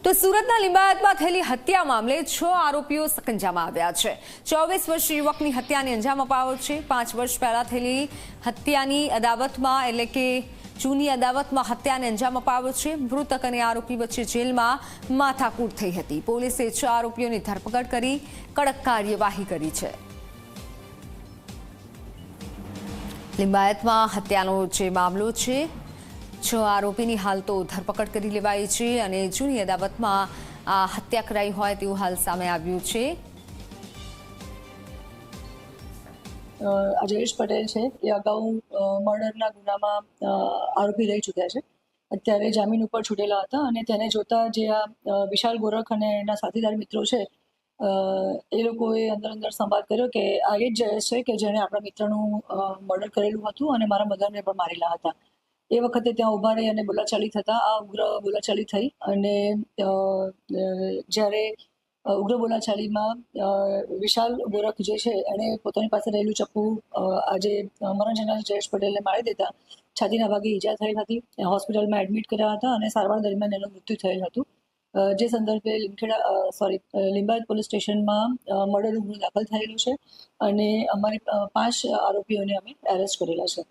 તો સુરતના લિંબાયતમાં થયેલી હત્યા મામલે 6 આરોપીઓ સકંજામાં આવ્યા છે। 24 વર્ષીય યુવકની હત્યાને અંજામ અપાયો છે। 5 વર્ષ પહેલા થયેલી હત્યાની અદાવતમાં એટલે કે જૂની અદાવતમાં હત્યાને અંજામ અપાયો છે। મૃતક અને આરોપી વચ્ચે જેલમાં માથાકૂટ થઈ હતી। પોલીસે 6 આરોપીઓની ધરપકડ કરી કડક કાર્યવાહી કરી છે। લિંબાયતમાં હત્યાનો જે મામલો છે, 6 આરોપીની હાલ તો ધરપકડ કરી લેવાઈ છે અને જૂની અદાવતમાં આ હત્યા કરાઈ હોય તેવું હાલ સામે આવ્યું છે। જયેશ પટેલ છે એ અગાઉ મર્ડરના ગુનામાં આરોપી રહી ચૂક્યા છે। અત્યારે જામીન ઉપર છૂટેલા હતા અને તેને જોતા જે આ વિશાલ ગોરખ અને એના સાથીદાર મિત્રો છે એ લોકોએ અંદર સંવાદ કર્યો કે આ એ જ જયેશ છે કે જેણે આપણા મિત્રનું મર્ડર કરેલું હતું અને મારા મધરને પણ મારેલા હતા। એ વખતે ત્યાં ઊભા રહી અને બોલાચાલી થતા આ ઉગ્ર બોલાચાલી થઈ અને જ્યારે ઉગ્ર બોલાચાલીમાં વિશાલ ગોરખ જે છે એણે પોતાની પાસે રહેલું ચપ્પુ આજે મરણ જનાર જયેશ પટેલને મારી દેતા છાતીના ભાગે ઈજા થયેલ હતી। હોસ્પિટલમાં એડમિટ કર્યા હતા અને સારવાર દરમિયાન એનું મૃત્યુ થયેલ હતું। જે સંદર્ભે લિંબાયત પોલીસ સ્ટેશનમાં મર્ડરનો ગુનો દાખલ થયેલો છે અને અમારી 5 આરોપીઓને અમે એરેસ્ટ કરેલા છે।